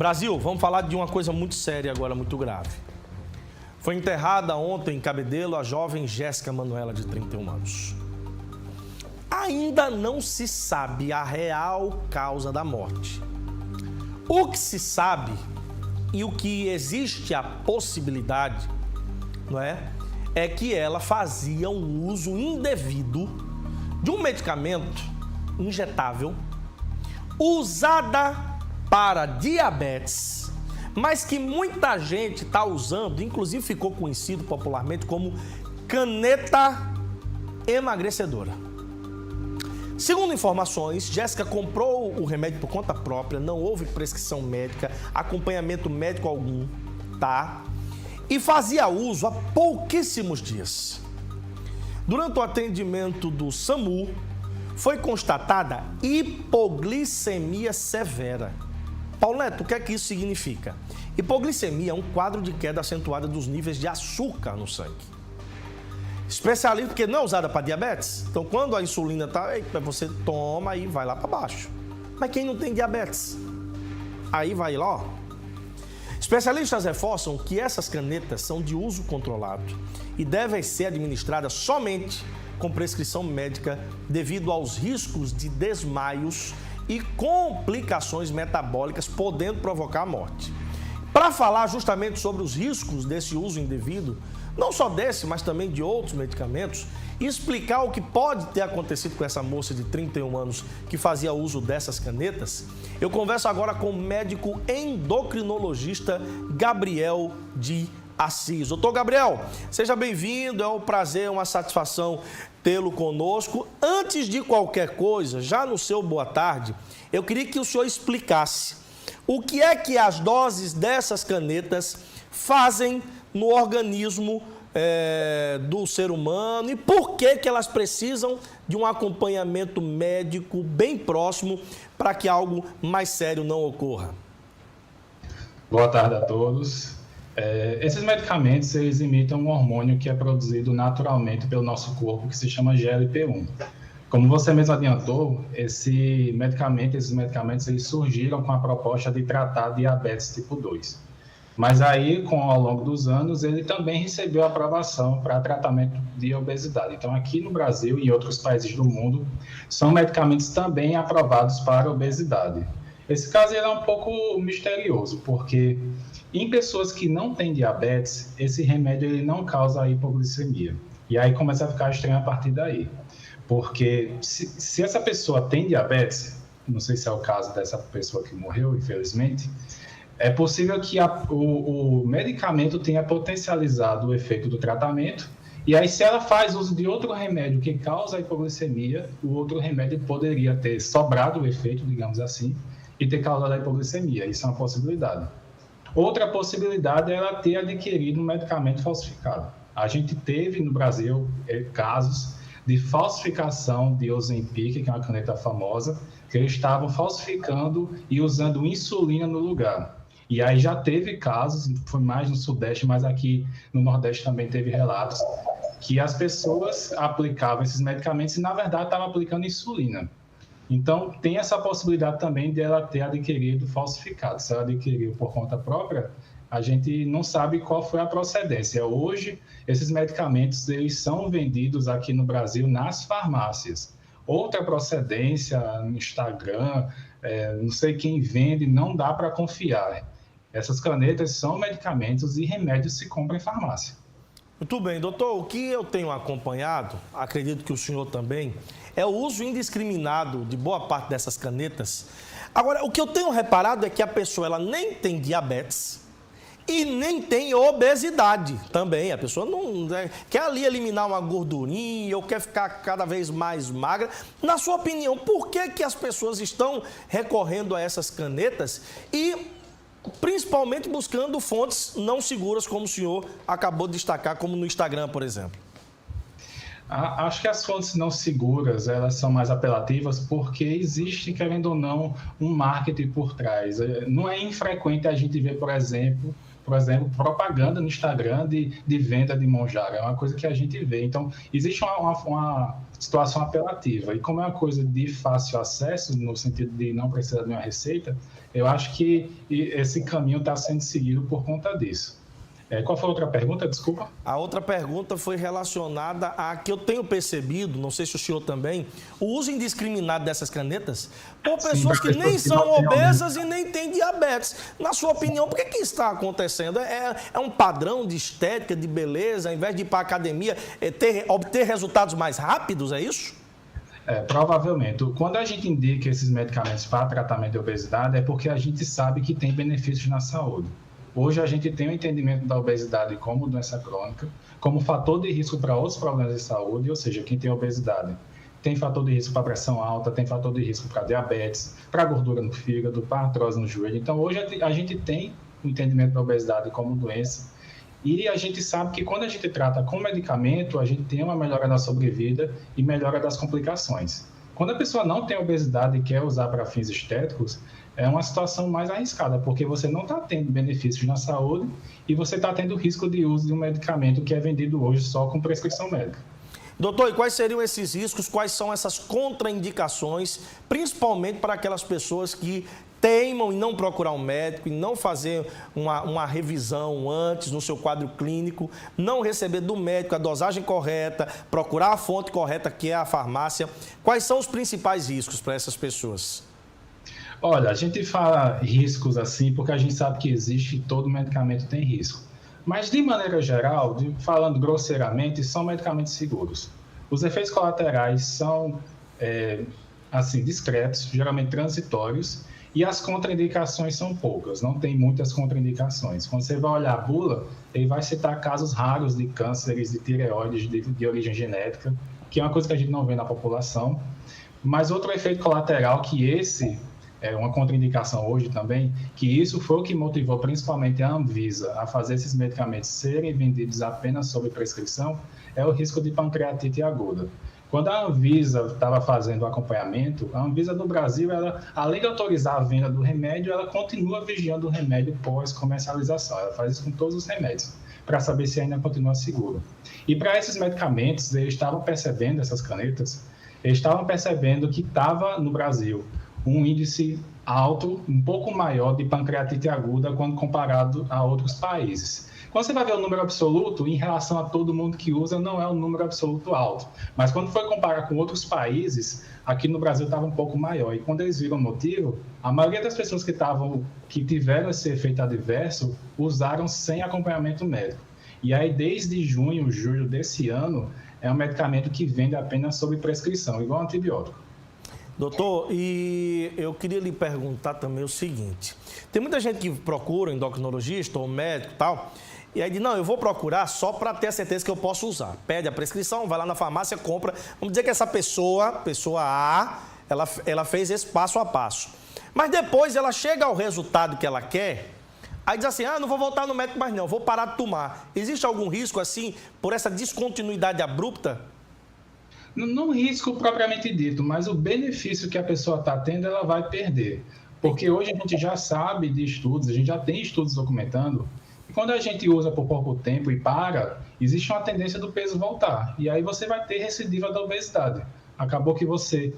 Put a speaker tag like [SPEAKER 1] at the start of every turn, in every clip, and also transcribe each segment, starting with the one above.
[SPEAKER 1] Brasil, vamos falar de uma coisa muito séria agora, muito grave. Foi enterrada ontem em Cabedelo a jovem Jéssica Manuela, de 31 anos. Ainda não se sabe a real causa da morte. O que se sabe e o que existe a possibilidade, não é? É que ela fazia um uso indevido de um medicamento injetável usada para diabetes, mas que muita gente está usando, inclusive ficou conhecido popularmente como caneta emagrecedora. Segundo informações, Jéssica comprou o remédio por conta própria, não houve prescrição médica, acompanhamento médico algum, tá? E fazia uso há pouquíssimos dias. Durante o atendimento do SAMU, foi constatada hipoglicemia severa. Paulo Neto, o que é que isso significa? Hipoglicemia é um quadro de queda acentuada dos níveis de açúcar no sangue. Especialista, porque não é usada para diabetes. Então, quando a insulina está, você toma e vai lá para baixo. Mas quem não tem diabetes? Aí vai lá, ó. Especialistas reforçam que essas canetas são de uso controlado e devem ser administradas somente com prescrição médica devido aos riscos de desmaios e complicações metabólicas podendo provocar a morte. Para falar justamente sobre os riscos desse uso indevido, não só desse, mas também de outros medicamentos, e explicar o que pode ter acontecido com essa moça de 31 anos que fazia uso dessas canetas, eu converso agora com o médico endocrinologista Gabriel de Assis. Doutor Gabriel, seja bem-vindo, é um prazer, uma satisfação tê-lo conosco. Antes de qualquer coisa, já no seu boa tarde, eu queria que o senhor explicasse o que é que as doses dessas canetas fazem no organismo do ser humano e por que elas precisam de um acompanhamento médico bem próximo para que algo mais sério não ocorra.
[SPEAKER 2] Boa tarde a todos. Esses medicamentos, eles imitam um hormônio que é produzido naturalmente pelo nosso corpo, que se chama GLP-1. Como você mesmo adiantou, esses medicamentos eles surgiram com a proposta de tratar diabetes tipo 2. Mas aí, ao longo dos anos, ele também recebeu aprovação para tratamento de obesidade. Então, aqui no Brasil e em outros países do mundo, são medicamentos também aprovados para obesidade. Esse caso ele é um pouco misterioso, porque em pessoas que não têm diabetes, esse remédio ele não causa hipoglicemia. E aí começa a ficar estranho a partir daí. Porque se essa pessoa tem diabetes, não sei se é o caso dessa pessoa que morreu, infelizmente, é possível que o medicamento tenha potencializado o efeito do tratamento, e aí se ela faz uso de outro remédio que causa hipoglicemia, o outro remédio poderia ter sobrado o efeito, digamos assim, e ter causado a hipoglicemia. Isso é uma possibilidade. Outra possibilidade é ela ter adquirido um medicamento falsificado. A gente teve no Brasil casos de falsificação de Ozempic, que é uma caneta famosa, que eles estavam falsificando e usando insulina no lugar. E aí já teve casos, foi mais no Sudeste, mas aqui no Nordeste também teve relatos, que as pessoas aplicavam esses medicamentos e, na verdade, estavam aplicando insulina. Então, tem essa possibilidade também de ela ter adquirido falsificado. Se ela adquiriu por conta própria, a gente não sabe qual foi a procedência. Hoje, esses medicamentos eles são vendidos aqui no Brasil nas farmácias. Outra procedência no Instagram, não sei quem vende, não dá para confiar. Essas canetas são medicamentos e remédios se compram em farmácia.
[SPEAKER 1] Muito bem, doutor, o que eu tenho acompanhado, acredito que o senhor também, é o uso indiscriminado de boa parte dessas canetas. Agora, o que eu tenho reparado é que a pessoa ela nem tem diabetes e nem tem obesidade também. A pessoa não quer ali eliminar uma gordurinha ou quer ficar cada vez mais magra. Na sua opinião, por que as pessoas estão recorrendo a essas canetas e principalmente buscando fontes não seguras, como o senhor acabou de destacar, como no Instagram, por exemplo?
[SPEAKER 2] Acho que as fontes não seguras, elas são mais apelativas porque existe, querendo ou não, um marketing por trás. Não é infrequente a gente ver, por exemplo, por exemplo, propaganda no Instagram de venda de Monjaro. É uma coisa que a gente vê. Então, existe uma situação apelativa. E como é uma coisa de fácil acesso, no sentido de não precisar de uma receita, eu acho que esse caminho está sendo seguido por conta disso. Qual foi a outra pergunta? Desculpa.
[SPEAKER 1] A outra pergunta foi relacionada a que eu tenho percebido, não sei se o senhor também, o uso indiscriminado dessas canetas por pessoas que nem são obesas e nem têm diabetes. Na sua opinião, por que isso está acontecendo? É um padrão de estética, de beleza, ao invés de ir para a academia, obter resultados mais rápidos, é isso?
[SPEAKER 2] Provavelmente. Quando a gente indica esses medicamentos para tratamento de obesidade, é porque a gente sabe que tem benefícios na saúde. Hoje a gente tem o entendimento da obesidade como doença crônica, como fator de risco para outros problemas de saúde, ou seja, quem tem obesidade tem fator de risco para pressão alta, tem fator de risco para diabetes, para gordura no fígado, para artrose no joelho. Então, hoje a gente tem o entendimento da obesidade como doença e a gente sabe que quando a gente trata com medicamento, a gente tem uma melhora da sobrevida e melhora das complicações. Quando a pessoa não tem obesidade e quer usar para fins estéticos, é uma situação mais arriscada, porque você não está tendo benefícios na saúde e você está tendo risco de uso de um medicamento que é vendido hoje só com prescrição médica.
[SPEAKER 1] Doutor, e quais seriam esses riscos, quais são essas contraindicações, principalmente para aquelas pessoas que teimam em não procurar um médico, em não fazer uma revisão antes no seu quadro clínico, não receber do médico a dosagem correta, procurar a fonte correta, que é a farmácia. Quais são os principais riscos para essas pessoas?
[SPEAKER 2] Olha, a gente fala riscos assim porque a gente sabe que existe, todo medicamento tem risco. Mas, de maneira geral, falando grosseiramente, são medicamentos seguros. Os efeitos colaterais são, discretos, geralmente transitórios, e as contraindicações são poucas, não tem muitas contraindicações. Quando você vai olhar a bula, ele vai citar casos raros de cânceres de tireoides de origem genética, que é uma coisa que a gente não vê na população. Mas outro efeito colateral que esse é uma contraindicação hoje também, que isso foi o que motivou principalmente a Anvisa a fazer esses medicamentos serem vendidos apenas sob prescrição, é o risco de pancreatite aguda. Quando a Anvisa estava fazendo o acompanhamento, a Anvisa do Brasil, ela, além de autorizar a venda do remédio, ela continua vigiando o remédio pós-comercialização. Ela faz isso com todos os remédios, para saber se ainda continua seguro. E para esses medicamentos, eles estavam percebendo, essas canetas, eles estavam percebendo que estava no Brasil um índice alto, um pouco maior de pancreatite aguda quando comparado a outros países. Quando você vai ver o número absoluto, em relação a todo mundo que usa, não é um número absoluto alto. Mas quando foi comparar com outros países, aqui no Brasil estava um pouco maior. E quando eles viram o motivo, a maioria das pessoas que tiveram esse efeito adverso usaram sem acompanhamento médico. E aí, desde junho, julho desse ano, é um medicamento que vende apenas sob prescrição, igual antibiótico.
[SPEAKER 1] Doutor, e eu queria lhe perguntar também o seguinte. Tem muita gente que procura endocrinologista ou médico e tal, e aí diz, não, eu vou procurar só para ter a certeza que eu posso usar. Pede a prescrição, vai lá na farmácia, compra. Vamos dizer que essa pessoa A, ela fez esse passo a passo. Mas depois ela chega ao resultado que ela quer, aí diz assim, não vou voltar no médico mais não, vou parar de tomar. Existe algum risco assim, por essa descontinuidade abrupta?
[SPEAKER 2] Não risco propriamente dito, mas o benefício que a pessoa está tendo, ela vai perder. Porque hoje a gente já sabe de estudos, a gente já tem estudos documentando, e quando a gente usa por pouco tempo e para, existe uma tendência do peso voltar. E aí você vai ter recidiva da obesidade. Acabou que você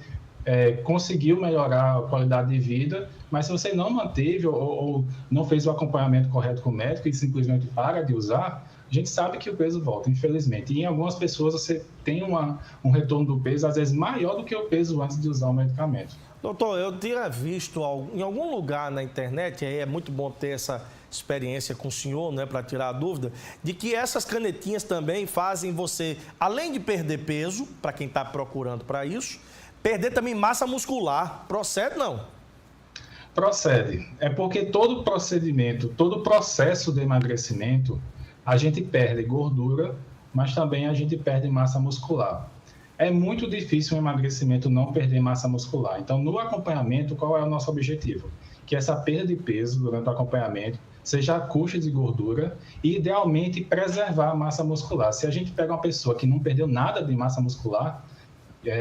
[SPEAKER 2] conseguiu melhorar a qualidade de vida, mas se você não manteve ou não fez o acompanhamento correto com o médico e simplesmente para de usar, a gente sabe que o peso volta, infelizmente. E em algumas pessoas você tem um retorno do peso, às vezes, maior do que o peso antes de usar o medicamento.
[SPEAKER 1] Doutor, eu tinha visto em algum lugar na internet, aí é muito bom ter essa experiência com o senhor, né, para tirar a dúvida, de que essas canetinhas também fazem você, além de perder peso, para quem está procurando para isso, perder também massa muscular. Procede, não?
[SPEAKER 2] Procede. É porque todo procedimento, todo processo de emagrecimento, a gente perde gordura, mas também a gente perde massa muscular. É muito difícil um emagrecimento não perder massa muscular. Então, no acompanhamento, qual é o nosso objetivo? Que essa perda de peso durante o acompanhamento seja a custa de gordura e, idealmente, preservar a massa muscular. Se a gente pega uma pessoa que não perdeu nada de massa muscular,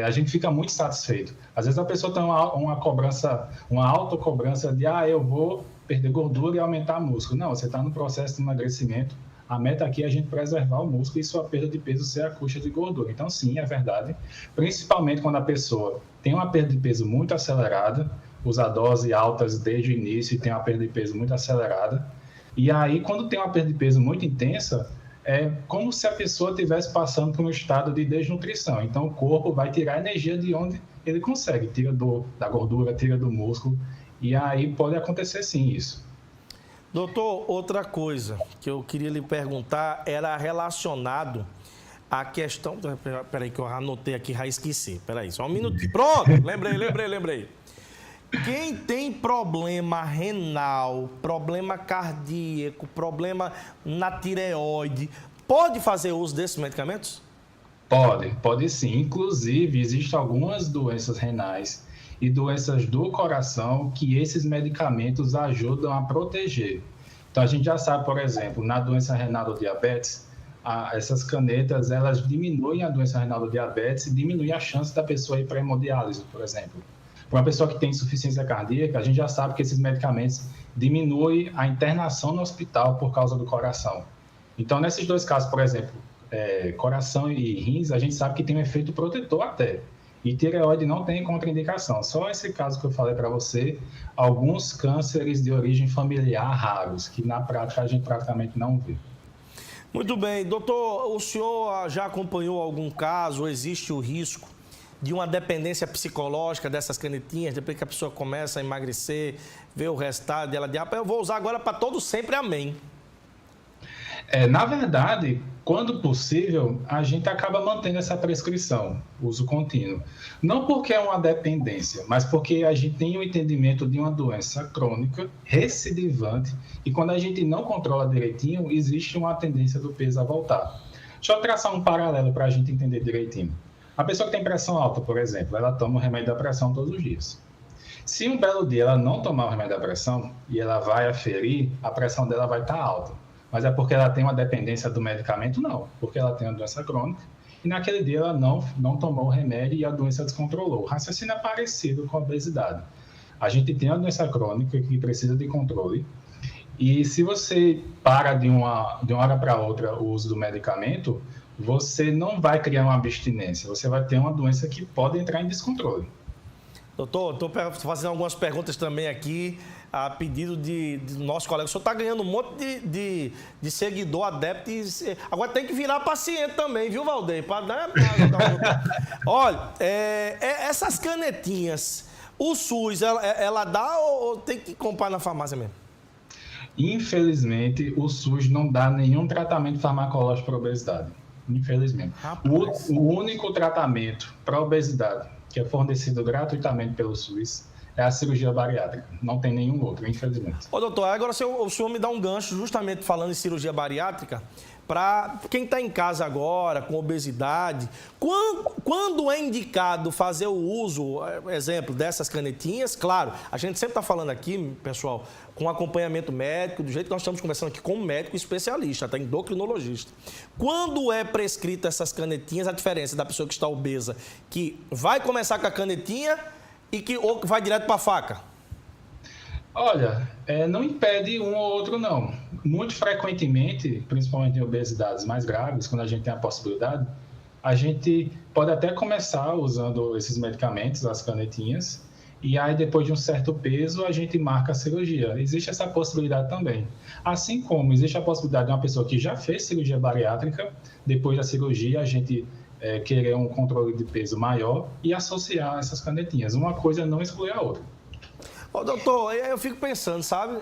[SPEAKER 2] a gente fica muito satisfeito. Às vezes a pessoa tem uma autocobrança de eu vou perder gordura e aumentar músculo. Não, você está no processo de emagrecimento. A meta aqui é a gente preservar o músculo e sua perda de peso ser a custa de gordura. Então, sim, é verdade. Principalmente quando a pessoa tem uma perda de peso muito acelerada, usa doses altas desde o início e tem uma perda de peso muito acelerada. E aí, quando tem uma perda de peso muito intensa, é como se a pessoa estivesse passando por um estado de desnutrição. Então, o corpo vai tirar energia de onde ele consegue. Tira da gordura, tira do músculo. E aí pode acontecer, sim, isso.
[SPEAKER 1] Doutor, outra coisa que eu queria lhe perguntar era relacionado à questão... Peraí que eu anotei aqui, já esqueci. Peraí, só um minutinho. Pronto, lembrei. Quem tem problema renal, problema cardíaco, problema na tireoide, pode fazer uso desses medicamentos?
[SPEAKER 2] Pode sim. Inclusive, existem algumas doenças renais e doenças do coração que esses medicamentos ajudam a proteger. Então, a gente já sabe, por exemplo, na doença renal do diabetes, essas canetas, elas diminuem a doença renal do diabetes e diminuem a chance da pessoa ir para a hemodiálise, por exemplo. Para uma pessoa que tem insuficiência cardíaca, a gente já sabe que esses medicamentos diminuem a internação no hospital por causa do coração. Então, nesses dois casos, por exemplo, coração e rins, a gente sabe que tem um efeito protetor até. E tireoide não tem contraindicação. Só esse caso que eu falei para você, alguns cânceres de origem familiar raros, que na prática a gente praticamente não vê.
[SPEAKER 1] Muito bem. Doutor, o senhor já acompanhou algum caso? Existe o risco de uma dependência psicológica dessas canetinhas, depois que a pessoa começa a emagrecer, vê o resultado, ela diz, eu vou usar agora para todo sempre, amém.
[SPEAKER 2] Na verdade, quando possível, a gente acaba mantendo essa prescrição, uso contínuo. Não porque é uma dependência, mas porque a gente tem o entendimento de uma doença crônica, recidivante, e quando a gente não controla direitinho, existe uma tendência do peso a voltar. Deixa eu traçar um paralelo para a gente entender direitinho. A pessoa que tem pressão alta, por exemplo, ela toma o remédio da pressão todos os dias. Se um belo dia ela não tomar o remédio da pressão e ela vai aferir, a pressão dela vai estar alta. Mas é porque ela tem uma dependência do medicamento? Não, porque ela tem uma doença crônica e naquele dia ela não tomou o remédio e a doença descontrolou. O raciocínio é parecido com a obesidade. A gente tem uma doença crônica que precisa de controle e se você para de uma hora para outra o uso do medicamento, você não vai criar uma abstinência, você vai ter uma doença que pode entrar em descontrole.
[SPEAKER 1] Doutor, estou fazendo algumas perguntas também aqui, a pedido de nosso colega. O senhor está ganhando um monte de seguidor, adepto. Agora tem que virar paciente também, viu, Valdeir? Olha, essas canetinhas, o SUS, ela dá ou tem que comprar na farmácia mesmo?
[SPEAKER 2] Infelizmente, o SUS não dá nenhum tratamento farmacológico para obesidade. Infelizmente. O único tratamento para obesidade que é fornecido gratuitamente pelo SUS é a cirurgia bariátrica. Não tem nenhum outro, infelizmente.
[SPEAKER 1] Ô, doutor, agora o senhor me dá um gancho justamente falando em cirurgia bariátrica para quem está em casa agora com obesidade. Quando é indicado fazer o uso, exemplo, dessas canetinhas? Claro, a gente sempre está falando aqui, pessoal, com acompanhamento médico, do jeito que nós estamos conversando aqui com um médico especialista, tá? Endocrinologista. Quando é prescrita essas canetinhas, a diferença da pessoa que está obesa, que vai começar com a canetinha ou que vai direto para a faca?
[SPEAKER 2] Olha, não impede um ou outro, não. Muito frequentemente, principalmente em obesidades mais graves, quando a gente tem a possibilidade, a gente pode até começar usando esses medicamentos, as canetinhas, e aí depois de um certo peso a gente marca a cirurgia. Existe essa possibilidade também. Assim como existe a possibilidade de uma pessoa que já fez cirurgia bariátrica, depois da cirurgia a gente querer um controle de peso maior e associar essas canetinhas. Uma coisa não exclui a outra.
[SPEAKER 1] Ô, doutor, eu fico pensando, sabe?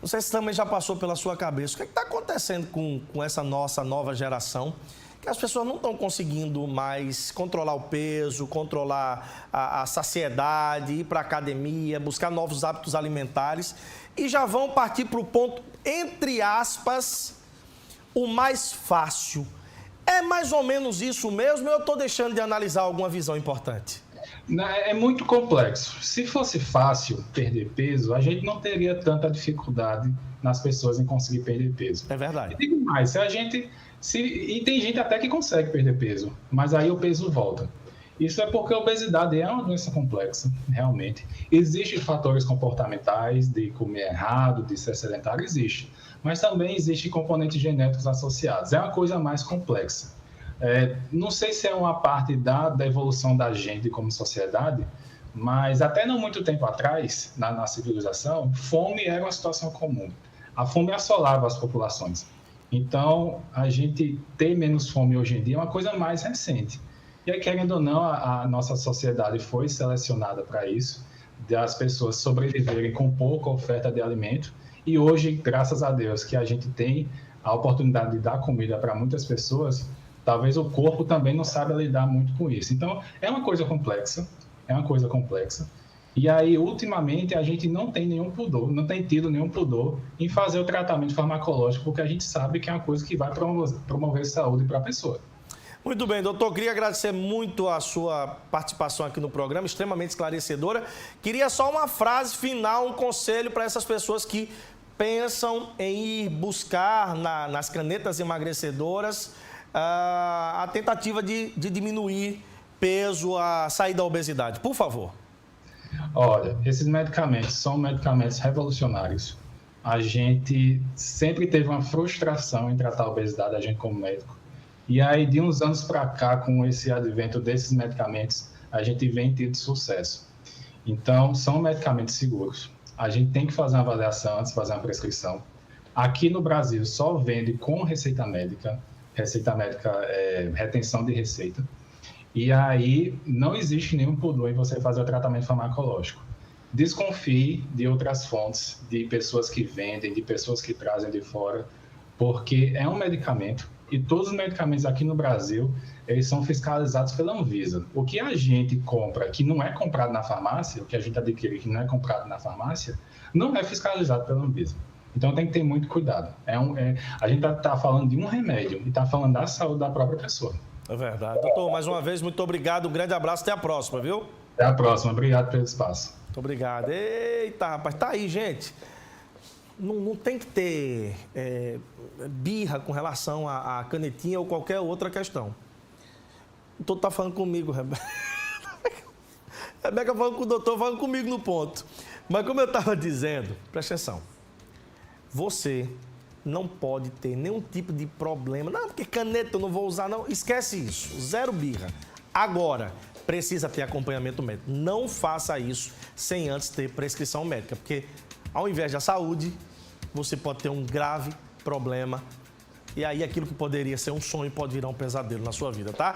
[SPEAKER 1] Não sei se também já passou pela sua cabeça. O que está acontecendo com essa nossa nova geração? Que as pessoas não estão conseguindo mais controlar o peso, controlar a saciedade, ir para a academia, buscar novos hábitos alimentares e já vão partir para o ponto, entre aspas, o mais fácil. É mais ou menos isso mesmo ou eu estou deixando de analisar alguma visão importante?
[SPEAKER 2] É muito complexo. Se fosse fácil perder peso, a gente não teria tanta dificuldade nas pessoas em conseguir perder peso.
[SPEAKER 1] É verdade.
[SPEAKER 2] E digo mais, e tem gente até que consegue perder peso, mas aí o peso volta. Isso é porque a obesidade é uma doença complexa, realmente. Existem fatores comportamentais de comer errado, de ser sedentário, existe. Mas também existem componentes genéticos associados. É uma coisa mais complexa. Não sei se é uma parte da evolução da gente como sociedade, mas até não muito tempo atrás, na civilização, fome era uma situação comum. A fome assolava as populações. Então, a gente ter menos fome hoje em dia é uma coisa mais recente. E aí, querendo ou não, a nossa sociedade foi selecionada para isso, das pessoas sobreviverem com pouca oferta de alimento. E hoje, graças a Deus, que a gente tem a oportunidade de dar comida para muitas pessoas, talvez o corpo também não saiba lidar muito com isso. Então, é uma coisa complexa, E aí, ultimamente, a gente não tem tido nenhum pudor em fazer o tratamento farmacológico, porque a gente sabe que é uma coisa que vai promover saúde para a pessoa.
[SPEAKER 1] Muito bem, doutor, queria agradecer muito a sua participação aqui no programa, extremamente esclarecedora. Queria só uma frase final, um conselho para essas pessoas que pensam em ir buscar nas canetas emagrecedoras a tentativa de diminuir peso, a sair da obesidade. Por favor.
[SPEAKER 2] Olha, esses medicamentos são medicamentos revolucionários. A gente sempre teve uma frustração em tratar a obesidade, a gente como médico. E aí, de uns anos para cá, com esse advento desses medicamentos, a gente vem tendo sucesso. Então, são medicamentos seguros. A gente tem que fazer uma avaliação antes de fazer uma prescrição. Aqui no Brasil, só vende com receita médica, retenção de receita. E aí, não existe nenhum pudor em você fazer o tratamento farmacológico. Desconfie de outras fontes, de pessoas que vendem, de pessoas que trazem de fora, porque é um medicamento. E todos os medicamentos aqui no Brasil, eles são fiscalizados pela Anvisa. O que a gente compra, que não é comprado na farmácia, o que a gente adquire que não é comprado na farmácia, não é fiscalizado pela Anvisa. Então tem que ter muito cuidado. A gente está falando de um remédio e está falando da saúde da própria pessoa.
[SPEAKER 1] É verdade. Doutor, mais uma vez, muito obrigado. Um grande abraço. Até a próxima, viu?
[SPEAKER 2] Até a próxima. Obrigado pelo espaço.
[SPEAKER 1] Muito obrigado. Eita, rapaz. Tá aí, gente. Não tem que ter birra com relação à canetinha ou qualquer outra questão. O doutor está falando comigo, Rebeca. Rebeca falando com o doutor, falando comigo no ponto. Mas como eu estava dizendo, presta atenção. Você não pode ter nenhum tipo de problema. Não, porque caneta eu não vou usar, não. Esquece isso. Zero birra. Agora, precisa ter acompanhamento médico. Não faça isso sem antes ter prescrição médica, porque ao invés da saúde, você pode ter um grave problema. E aí aquilo que poderia ser um sonho pode virar um pesadelo na sua vida, tá?